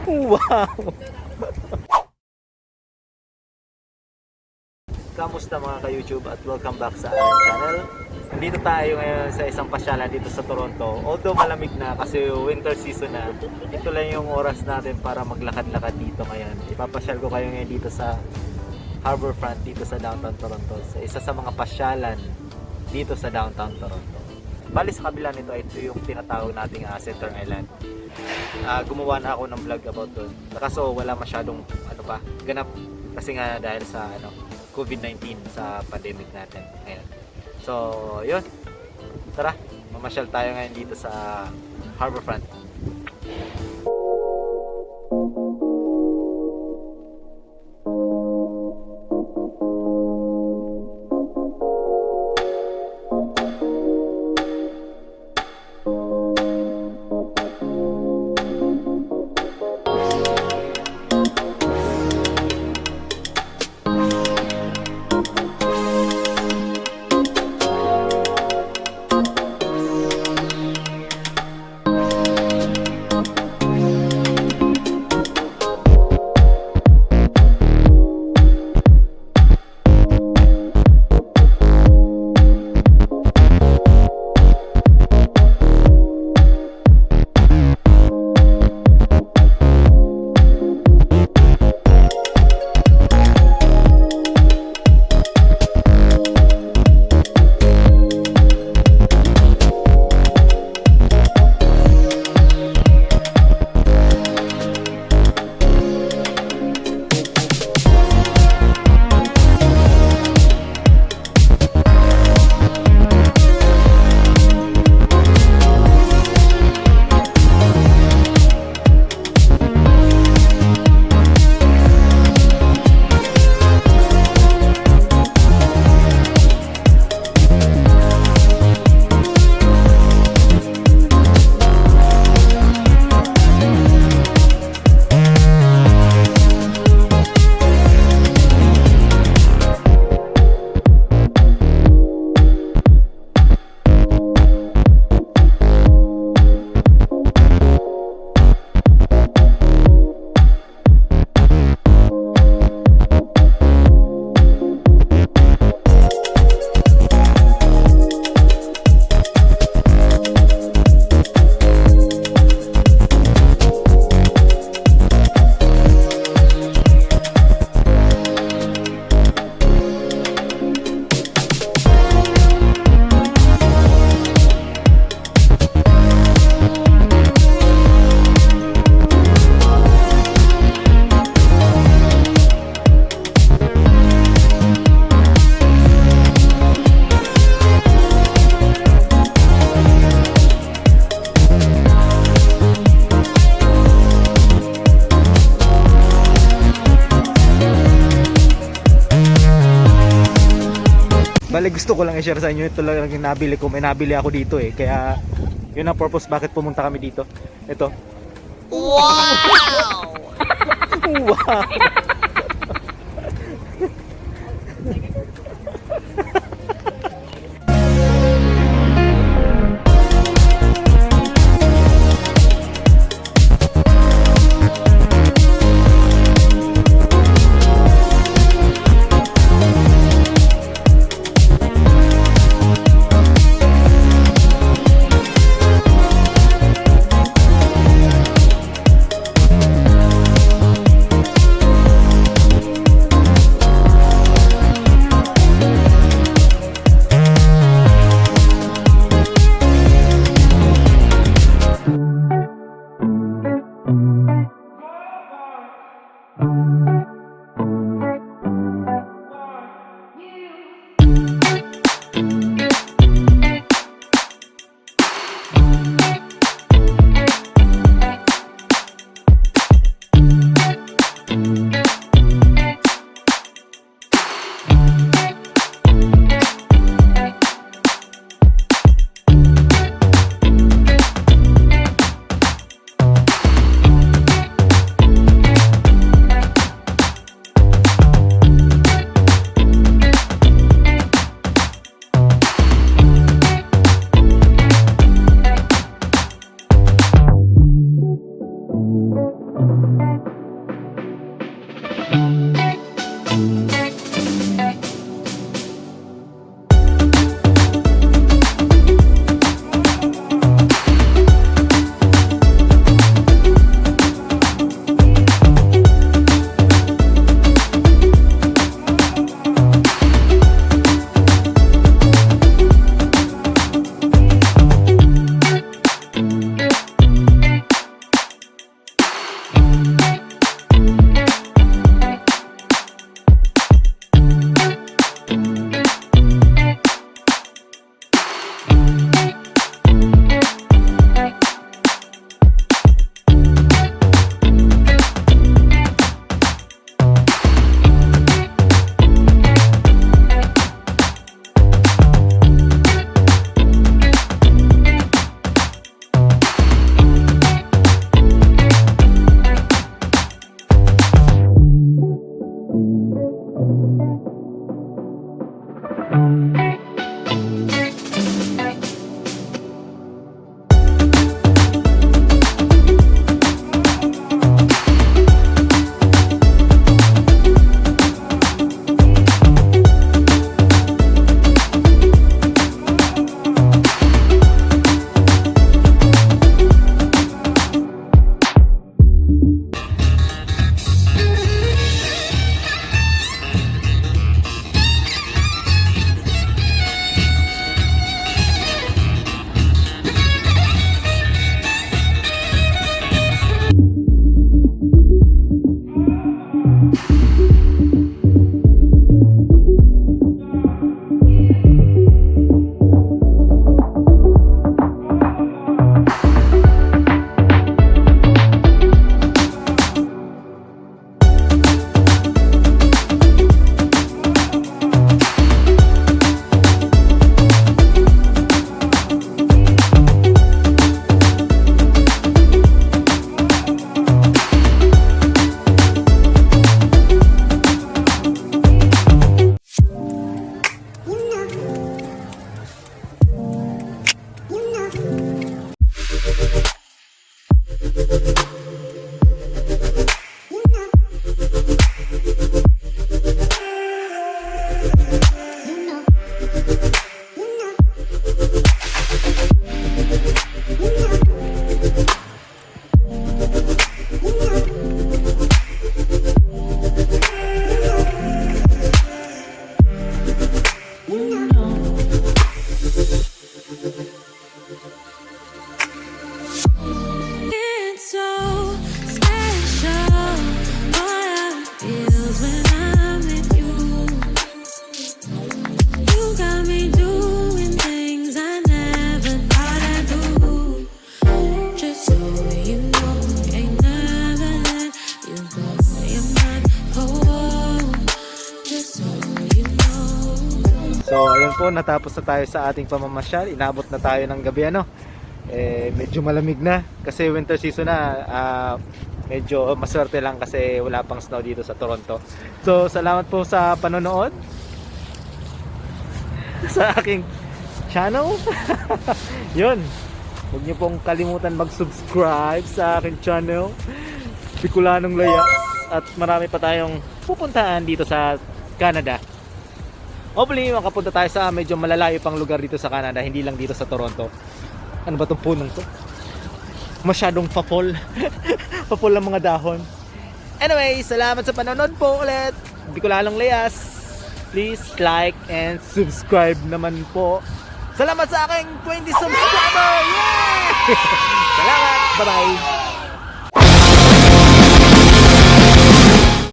Wow! Kamusta mga ka-YouTube at welcome back sa aking channel. Nandito tayo ngayon sa isang pasyalan dito sa Toronto. Although malamig na kasi winter season na, ito lang yung oras natin para maglakad-lakad dito ngayon. Ipapasyal ko kayo ngayon dito sa Harbourfront dito sa downtown Toronto. Sa isa sa mga pasyalan dito sa downtown Toronto. Bali sa kabila nito, ito yung tinatawag nating Center Island. Gumawa na ako ng vlog about doon. Kaso wala masyadong ganap kasi nga dahil sa COVID-19 sa pandemic natin ngayon. So, yun. Tara, mamasyal tayo ngayon dito sa Harbourfront. Bali gusto ko lang i-share sa inyo, ito lang yung nabili ko. May nabili ako dito eh. Kaya yun ang purpose bakit pumunta kami dito. Ito. Wow! Wow! It's so special. What feels when I'm with you. You got me doing things I never thought I'd do. Just so you know, ain't never let you go. You're my cold. Just so you know. So ayun po, natapos na tayo sa ating pamamasyal. Inabot na tayo ng gabi ano. Medyo malamig na kasi winter season na. Medyo maswerte lang kasi wala pang snow dito sa Toronto. So salamat po sa panonood sa aking channel. Yun, huwag niyo pong kalimutan mag-subscribe sa aking channel, Bicolanong Layas. At marami pa tayong pupuntahan dito sa Canada. Hopefully makapunta tayo sa medyo malalayo pang lugar dito sa Canada, hindi lang dito sa Toronto. Ano ba itong punong to? Masyadong pa-fall. Pa-fall ang mga dahon. Anyway, salamat sa panonood po ulit. Bicolanong Layas. Please like and subscribe naman po. Salamat sa aking 20 subscriber! Yay! Salamat! Bye-bye!